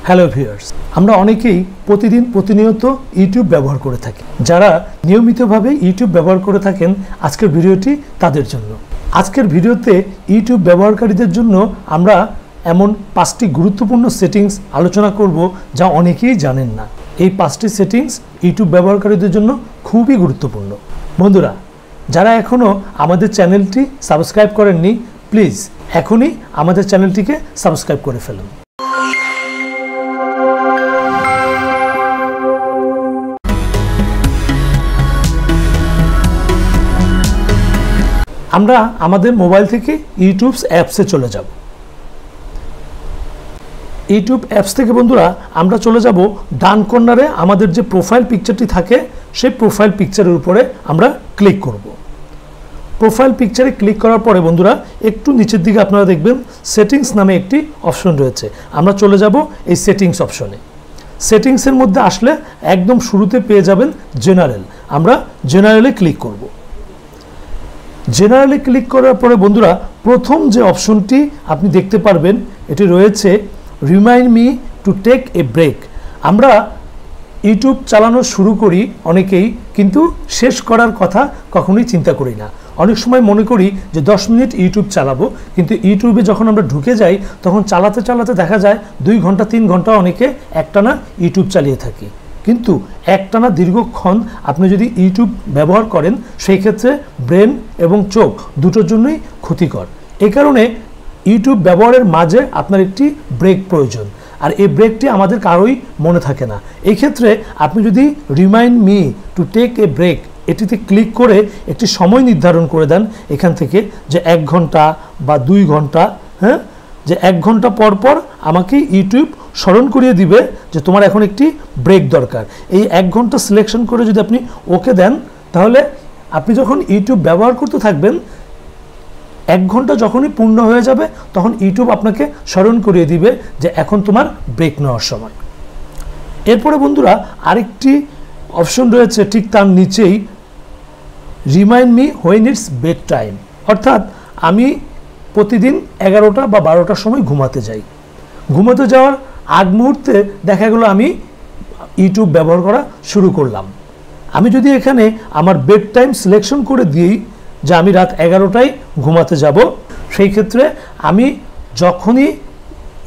Hello viewers, আমরা অনেকেই প্রতিদিন প্রতিনিয়ত ইউটিউব ব্যবহার করে থাকি। যারা নিয়মিতভাবে ইউটিউব ব্যবহার করে থাকেন, আজকের ভিডিওটি তাদের জন্য। আজকের ভিডিওতে ইউটিউব ব্যবহারকারীদের জন্য আমরা এমন 5টি গুরুত্বপূর্ণ সেটিংস আলোচনা করব যা অনেকেই জানেন না। এই 5টি সেটিংস ইউটিউব ব্যবহারকারীদের জন্য খুবই গুরুত্বপূর্ণ। বন্ধুরা, যারা এখনও আমাদের চ্যানেলটি সাবস্ক্রাইব করেননি, প্লিজ এখনই আমাদের চ্যানেলটিকে সাবস্ক্রাইব করে ফেলুন। আমরা আমাদের মোবাইল থেকে ইউটিউব অ্যাপসে চলে যাব। ইউটিউব অ্যাপস থেকে বন্ধুরা আমরা চলে যাব ডান কর্নারে আমাদের যে প্রোফাইল পিকচারটি থাকে সেই প্রোফাইল পিকচারের উপরে আমরা ক্লিক করব। প্রোফাইল পিকচারে ক্লিক করার পরে বন্ধুরা একটু নিচের দিকে আপনারা দেখবেন সেটিংস নামে একটি অপশন রয়েছে। আমরা চলে যাব এই সেটিংস অপশনে। সেটিংসের মধ্যে আসলে একদম শুরুতে পেয়ে যাবেন জেনারেল। আমরা জেনারেলে ক্লিক করব। জেনারেলে ক্লিক করার পরে বন্ধুরা প্রথম যে অপশনটি আপনি দেখতে পারবেন এটি রয়েছে remind me to take a break. আমরা ইউটিউব চালানো শুরু করি অনেকেই, কিন্তু শেষ করার কথা কখনোই চিন্তা করি না। অনেক সময় মনে করি যে 10 মিনিট ইউটিউব চালাবো, কিন্তু ইউটিউবে যখন আমরা ঢুকে যাই তখন চালাতে চালাতে দেখা যায় 2 ঘন্টা 3 ঘন্টা অনেকে একটানা ইউটিউব চালিয়ে থাকি। কিন্তু একটানা দীর্ঘক্ষণ আপনি যদি ইউটিউব ব্যবহার করেন সেই ক্ষেত্রে ব্রেন এবং চোখ দুটোর জন্যই ক্ষতিকর। এই কারণে ইউটিউব ব্যবহারের মাঝে আপনার একটি ব্রেক প্রয়োজন, আর এই ব্রেকটি আমাদের কারোই মনে থাকে না। এই ক্ষেত্রে আপনি যদি remind me to take a break এটিতে ক্লিক করে একটি সময় নির্ধারণ করে দেন এখান থেকে, যে 1 ঘন্টা বা 2 ঘন্টা, হ্যাঁ, যে 1 ঘন্টা পর পর আমাকে ইউটিউব স্মরণ করিয়ে দিবে যে তোমার এখন একটি ব্রেক দরকার। এই 1 ঘন্টা সিলেকশন করে যদি আপনি ওকে দেন, তাহলে আপনি যখন ইউটিউব ব্যবহার করতে থাকবেন 1 ঘন্টা যখনই পূর্ণ হয়ে যাবে তখন ইউটিউব আপনাকে স্মরণ করিয়ে দিবে যে এখন তোমার ব্রেক নেওয়ার সময়। এরপরে বন্ধুরা আরেকটি অপশন রয়েছে ঠিক তার নিচেই, remind me when it's bed time. অর্থাৎ আমি প্রতিদিন 11টা বা 12টার সময় ঘুমাতে যাই। ঘুমাতে যাওয়ার আগ মুহূর্তে দেখা গেলো আমি ইউটিউব ব্যবহার করা শুরু করলাম। আমি যদি এখানে আমার বেড টাইম সিলেকশন করে দিই যে আমি রাত 11টায় ঘুমাতে যাব, সেই ক্ষেত্রে আমি যখনই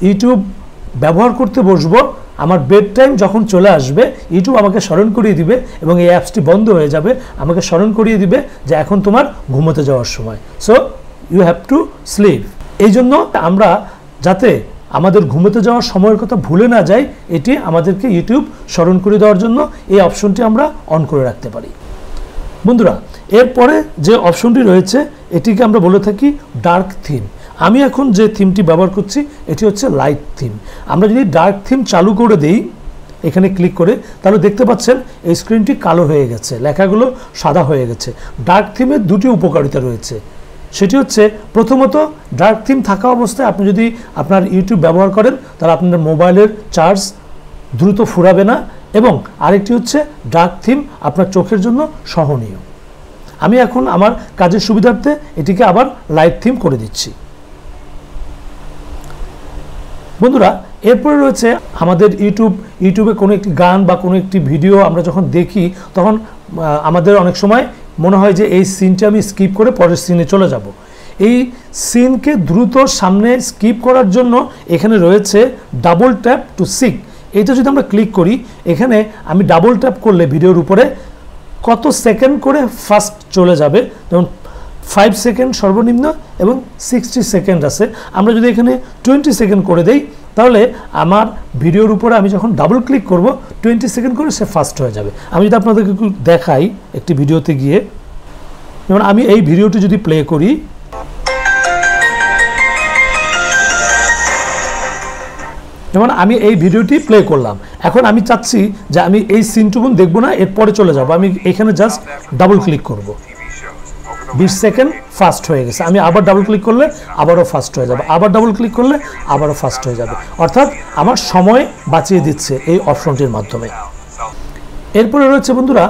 ইউটিউব ব্যবহার করতে বসবো আমার বেড টাইম যখন চলে আসবে ইউটিউব আমাকে স্মরণ করিয়ে দিবে এবং এই অ্যাপসটি বন্ধ হয়ে যাবে, আমাকে স্মরণ করিয়ে দিবে যে এখন তোমার ঘুমোতে যাওয়ার সময়। So you have to sleep. এই জন্য আমরা যাতে আমাদের ঘুমোতে যাওয়ার সময়ের কথা ভুলে না যাই, এটি আমাদেরকে ইউটিউব স্মরণ করে দেওয়ার জন্য এই অপশনটি আমরা অন করে রাখতে পারি। বন্ধুরা, এরপরে যে অপশনটি রয়েছে এটিকে আমরা বলে থাকি ডার্ক থিম। আমি এখন যে থিমটি ব্যবহার করছি এটি হচ্ছে লাইট থিম। আমরা যদি ডার্ক থিম চালু করে দেই এখানে ক্লিক করে, তাহলে দেখতে পাচ্ছেন এই স্ক্রিনটি কালো হয়ে গেছে, লেখাগুলো সাদা হয়ে গেছে। ডার্ক থিমের 2টি উপকারিতা রয়েছে। সেটি হচ্ছে প্রথমত, ডার্ক থিম থাকা অবস্থায় আপনি যদি আপনার ইউটিউব ব্যবহার করেন তাহলে আপনার মোবাইলের চার্জ দ্রুত ফুরাবে না, এবং আরেকটি হচ্ছে ডার্ক থিম আপনার চোখের জন্য সহনীয়। আমি এখন আমার কাজের সুবিধার্থে এটিকে আবার লাইট থিম করে দিচ্ছি। বন্ধুরা, এরপরে রয়েছে আমাদের ইউটিউবে কোনো একটি গান বা কোনো একটি ভিডিও আমরা যখন দেখি তখন আমাদের অনেক সময় মনে হয় যে এই সিনটি আমি স্কিপ করে পরের সিনে চলে যাব। এই সিনকে দ্রুত সামনে স্কিপ করার জন্য এখানে রয়েছে ডাবল ট্যাপ টু সিক। এইটা যদি আমরা ক্লিক করি, এখানে আমি ডাবল ট্যাপ করলে ভিডিওর উপরে কত সেকেন্ড করে ফার্স্ট চলে যাবে, যেমন 5 সেকেন্ড সর্বনিম্ন এবং 60 সেকেন্ড আছে। আমরা যদি এখানে 20 সেকেন্ড করে দেই তাহলে আমার ভিডিওর উপরে আমি যখন ডাবল ক্লিক করব 20 সেকেন্ড করে সে ফাস্ট হয়ে যাবে। আমি যদি আপনাদেরকে একটু দেখাই একটি ভিডিওতে গিয়ে, যেমন আমি এই ভিডিওটি যদি প্লে করি, যেমন আমি এই ভিডিওটি প্লে করলাম, এখন আমি চাচ্ছি যে আমি এই সিনটুকুন দেখবো না, এরপরে চলে যাব। আমি এখানে জাস্ট ডাবল ক্লিক করব, 20 সেকেন্ড ফাস্ট হয়ে গেছে। আমি আবার ডাবল ক্লিক করলে আবারও ফাস্ট হয়ে যাবে, আবার ডাবল ক্লিক করলে আবারও ফাস্ট হয়ে যাবে। অর্থাৎ আমার সময় বাঁচিয়ে দিচ্ছে এই অপশনটির মাধ্যমে। এরপরে রয়েছে বন্ধুরা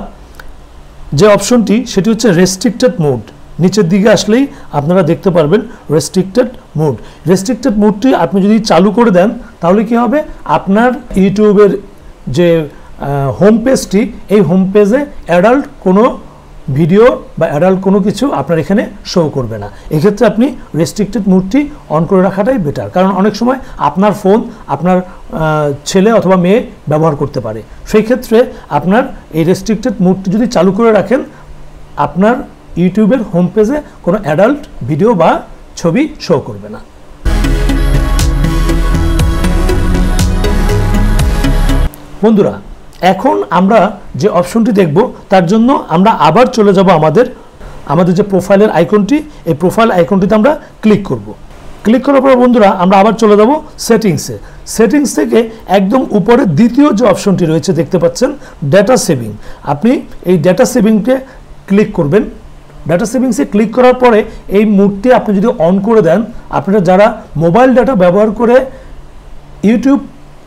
যে অপশনটি, সেটি হচ্ছে রেস্ট্রিক্টেড মোড। নিচের দিকে আসলেই আপনারা দেখতে পারবেন রেস্ট্রিক্টেড মোড। রেস্ট্রিক্টেড মোডটি আপনি যদি চালু করে দেন তাহলে কি হবে, আপনার ইউটিউবের যে হোম পেজটি, এই হোম পেজে অ্যাডাল্ট কোনো ভিডিও বা অ্যাডাল্ট কোনো কিছু আপনার এখানে শো করবে না। এক্ষেত্রে আপনি রেস্ট্রিক্টেড মোডটি অন করে রাখাটাই বেটার, কারণ অনেক সময় আপনার ফোন আপনার ছেলে অথবা মেয়ে ব্যবহার করতে পারে। সেই ক্ষেত্রে আপনার এই রেস্ট্রিক্টেড মোডটি যদি চালু করে রাখেন, আপনার ইউটিউবের হোম পেজে কোনো অ্যাডাল্ট ভিডিও বা ছবি শো করবে না। বন্ধুরা, এখন আমরা যে অপশনটি দেখব তার জন্য আমরা আবার চলে যাব আমাদের যে প্রোফাইলের আইকনটি, এই প্রোফাইল আইকনটিতে আমরা ক্লিক করব। ক্লিক করার পর বন্ধুরা আমরা আবার চলে যাব সেটিংসে। সেটিংস থেকে একদম উপরে দ্বিতীয় যে অপশনটি রয়েছে দেখতে পাচ্ছেন, ডেটা সেভিং। আপনি এই ডেটা সেভিংকে ক্লিক করবেন। ডাটা সেভিংসে ক্লিক করার পরে এই মোডটি আপনি যদি অন করে দেন, আপনারা যারা মোবাইল ডাটা ব্যবহার করে ইউটিউব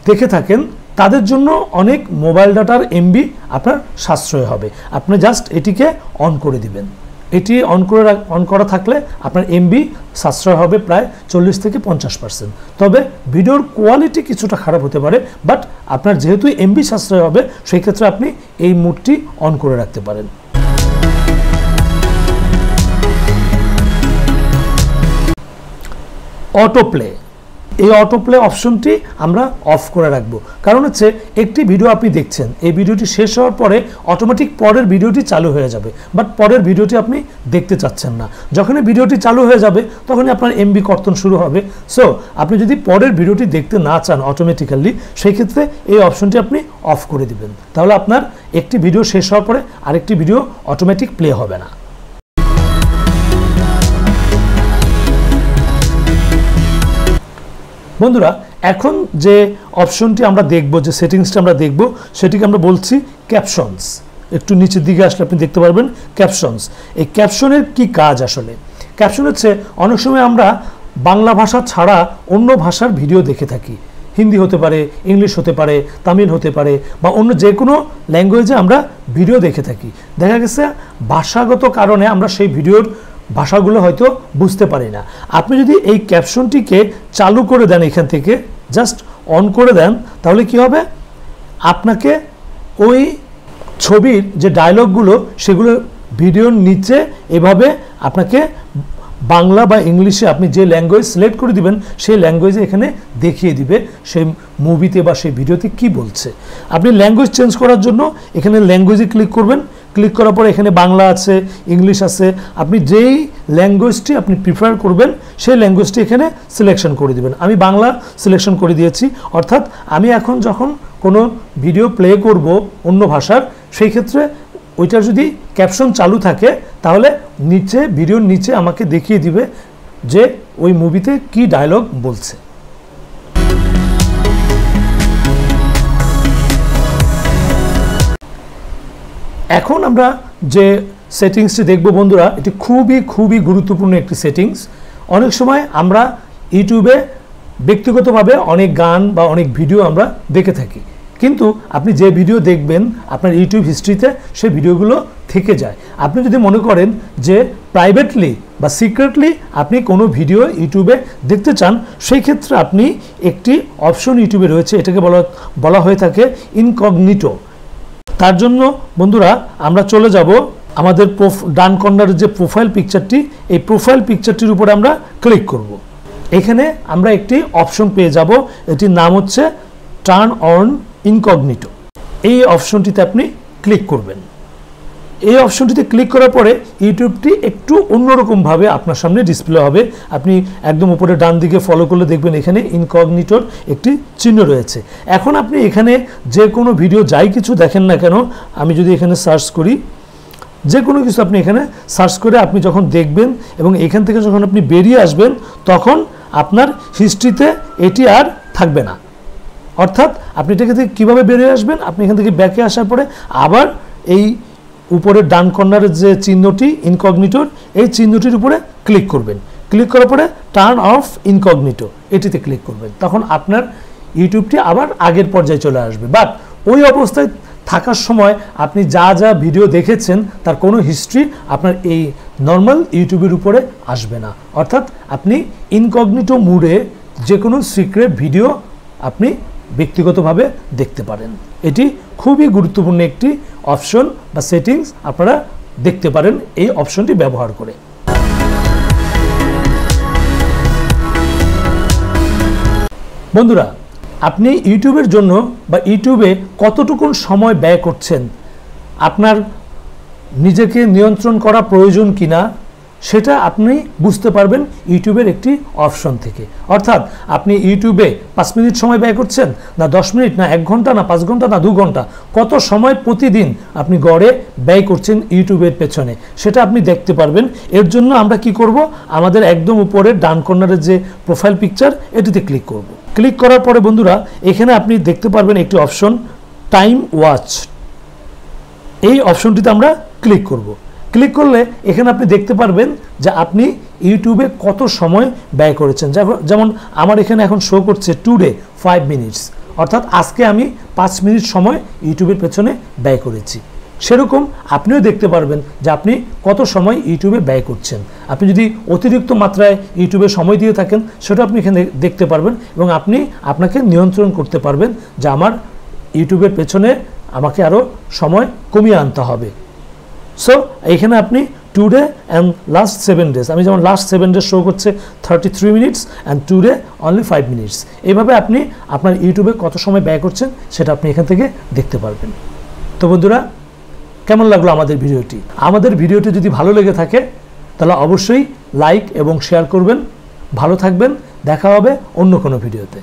দেখে থাকেন তাদের জন্য অনেক মোবাইল ডাটার এমবি আপনার সাশ্রয় হবে। আপনি জাস্ট এটিকে অন করে দিবেন। এটি অন করা থাকলে আপনার এমবি সাশ্রয় হবে প্রায় 40 থেকে 50%। তবে ভিডিওর কোয়ালিটি কিছুটা খারাপ হতে পারে, বাট আপনার যেহেতু এমবি সাশ্রয় হবে সেই ক্ষেত্রে আপনি এই মোডটি অন করে রাখতে পারেন। অটোপ্লে, এই অটোপ্লে অপশনটি আমরা অফ করে রাখবো। কারণ হচ্ছে একটি ভিডিও আপনি দেখছেন, এই ভিডিওটি শেষ হওয়ার পরে অটোমেটিক পরের ভিডিওটি চালু হয়ে যাবে, বাট পরের ভিডিওটি আপনি দেখতে চাচ্ছেন না। যখনই ভিডিওটি চালু হয়ে যাবে তখনই আপনার এমবি কর্তন শুরু হবে। সো আপনি যদি পরের ভিডিওটি দেখতে না চান অটোমেটিক্যালি, সেই ক্ষেত্রে এই অপশনটি আপনি অফ করে দিবেন। তাহলে আপনার একটি ভিডিও শেষ হওয়ার পরে আরেকটি ভিডিও অটোমেটিক প্লে হবে না। বন্ধুরা, এখন যে অপশনটি আমরা দেখব, যে সেটিংসটা আমরা দেখব, সেটিকে আমরা বলছি ক্যাপশনস। একটু নিচের দিকে আসলে আপনি দেখতে পারবেন ক্যাপশনস। এই ক্যাপশনের কি কাজ আসলে? ক্যাপশন হচ্ছে অনেক সময় আমরা বাংলা ভাষা ছাড়া অন্য ভাষার ভিডিও দেখে থাকি। হিন্দি হতে পারে, ইংলিশ হতে পারে, তামিল হতে পারে, বা অন্য যে কোনো ল্যাঙ্গুয়েজে আমরা ভিডিও দেখে থাকি। দেখা গেছে ভাষাগত কারণে আমরা সেই ভিডিওর ভাষাগুলো হয়তো বুঝতে পারি না। আপনি যদি এই ক্যাপশনটিকে চালু করে দেন, এখান থেকে জাস্ট অন করে দেন, তাহলে কি হবে, আপনাকে ওই ছবির যে ডায়লগগুলো সেগুলো ভিডিওর নিচে এভাবে আপনাকে বাংলা বা ইংলিশে আপনি যে ল্যাঙ্গুয়েজ সিলেক্ট করে দিবেন সেই ল্যাঙ্গুয়েজে এখানে দেখিয়ে দিবে সেই মুভিতে বা সেই ভিডিওতে কি বলছে। আপনি ল্যাঙ্গুয়েজ চেঞ্জ করার জন্য এখানে ল্যাঙ্গুয়েজে ক্লিক করবেন। ক্লিক করার পরে এখানে বাংলা আছে, ইংলিশ আছে, আপনি যেই ল্যাঙ্গুয়েজটি আপনি প্রিফার করবেন সেই ল্যাঙ্গুয়েজটি এখানে সিলেকশন করে দিবেন। আমি বাংলা সিলেকশন করে দিয়েছি, অর্থাৎ আমি এখন যখন কোনো ভিডিও প্লে করব অন্য ভাষার, সেই ক্ষেত্রে ওইটার যদি ক্যাপশন চালু থাকে তাহলে নিচে ভিডিওর নিচে আমাকে দেখিয়ে দিবে যে ওই মুভিতে কি ডায়লগ বলছে। এখন আমরা যে সেটিংসটি দেখব বন্ধুরা, এটি খুবই গুরুত্বপূর্ণ একটি সেটিংস। অনেক সময় আমরা ইউটিউবে ব্যক্তিগতভাবে অনেক গান বা অনেক ভিডিও আমরা দেখে থাকি, কিন্তু আপনি যে ভিডিও দেখবেন আপনার ইউটিউব হিস্ট্রিতে সেই ভিডিওগুলো থেকে যায়। আপনি যদি মনে করেন যে প্রাইভেটলি বা সিক্রেটলি আপনি কোনো ভিডিও ইউটিউবে দেখতে চান, সেই ক্ষেত্রে আপনি একটি অপশন ইউটিউবে রয়েছে, এটাকে বলা হয়ে থাকে ইনকগনিটো। তার জন্য বন্ধুরা আমরা চলে যাব আমাদের ডান কর্নারের যে প্রোফাইল পিকচারটি, এই প্রোফাইল পিকচারটির উপরে আমরা ক্লিক করব। এখানে আমরা একটি অপশন পেয়ে যাব, এটির নাম হচ্ছে টার্ন অন ইনকগনিটো। এই অপশনটিতে আপনি ক্লিক করবেন। এই অপশনটিতে ক্লিক করার পরে ইউটিউবটি একটু অন্যরকমভাবে আপনার সামনে ডিসপ্লে হবে। আপনি একদম উপরে ডান দিকে ফলো করলে দেখবেন এখানে ইনকগনিটোর একটি চিহ্ন রয়েছে। এখন আপনি এখানে যে কোনো ভিডিও যাই কিছু দেখেন না কেন, আমি যদি এখানে সার্চ করি, যে কোনো কিছু আপনি এখানে সার্চ করে আপনি যখন দেখবেন এবং এখান থেকে যখন আপনি বেরিয়ে আসবেন তখন আপনার হিস্ট্রিতে এটি আর থাকবে না। অর্থাৎ আপনি এটাকে থেকে কীভাবে বেরিয়ে আসবেন, আপনি এখান থেকে ব্যাকে আসার পরে আবার এই উপরের ডান কর্নারের যে চিহ্নটি ইনকগনিটোর, এই চিহ্নটির উপরে ক্লিক করবেন। ক্লিক করার পরে টার্ন অফ ইনকগনিটো এটিতে ক্লিক করবেন। তখন আপনার ইউটিউবটি আবার আগের পর্যায়ে চলে আসবে। বাট ওই অবস্থায় থাকার সময় আপনি যা যা ভিডিও দেখেছেন তার কোনো হিস্ট্রি আপনার এই নর্মাল ইউটিউবের উপরে আসবে না। অর্থাৎ আপনি ইনকগনিটো মোডে যে কোনো সিক্রেট ভিডিও আপনি ব্যক্তিগতভাবে দেখতে পারেন। এটি খুবই গুরুত্বপূর্ণ একটি অপশন বা সেটিংস, আপনারা দেখতে পারেন এই অপশনটি ব্যবহার করে। বন্ধুরা, আপনি ইউটিউবের জন্য বা ইউটিউবে কতটুকু সময় ব্যয় করছেন, আপনার নিজেকে নিয়ন্ত্রণ করা প্রয়োজন কিনা সেটা আপনি বুঝতে পারবেন ইউটিউবের একটি অপশন থেকে। অর্থাৎ আপনি ইউটিউবে 5 মিনিট সময় ব্যয় করছেন, না 10 মিনিট, না 1 ঘন্টা, না 5 ঘন্টা, না 2 ঘন্টা, কত সময় প্রতিদিন আপনি গড়ে ব্যয় করছেন ইউটিউবের পেছনে, সেটা আপনি দেখতে পারবেন। এর জন্য আমরা কি করব, আমাদের একদম উপরে ডান কর্নারের যে প্রোফাইল পিকচার, এটিতে ক্লিক করব। ক্লিক করার পরে বন্ধুরা, এখানে আপনি দেখতে পারবেন একটি অপশন টাইম ওয়াচ। এই অপশনটিতে আমরা ক্লিক করব। ক্লিক করলে এখানে আপনি দেখতে পারবেন যে আপনি ইউটিউবে কত সময় ব্যয় করেছেন। যেমন আমার এখানে এখন শো করছে টুডে 5 মিনিটস, অর্থাৎ আজকে আমি 5 মিনিট সময় ইউটিউবের পেছনে ব্যয় করেছি। সেরকম আপনিও দেখতে পারবেন যে আপনি কত সময় ইউটিউবে ব্যয় করছেন। আপনি যদি অতিরিক্ত মাত্রায় ইউটিউবে সময় দিয়ে থাকেন, সেটা আপনি এখানে দেখতে পারবেন এবং আপনি আপনাকে নিয়ন্ত্রণ করতে পারবেন যে আমার ইউটিউবের পেছনে আমাকে আরও সময় কমিয়ে আনতে হবে। সো এখানে আপনি টুডে অ্যান্ড লাস্ট 7 ডেজ, আমি যেমন লাস্ট 7 ডেজ শো করছে 33 minutes and today only 5 minutes. এইভাবে আপনি আপনার ইউটিউবে কত সময় ব্যয় করছেন সেটা আপনি এখান থেকে দেখতে পারবেন। তো বন্ধুরা, কেমন লাগলো আমাদের ভিডিওটি? আমাদের ভিডিওটি যদি ভালো লেগে থাকে তাহলে অবশ্যই লাইক এবং শেয়ার করবেন। ভালো থাকবেন, দেখা হবে অন্য কোনো ভিডিওতে।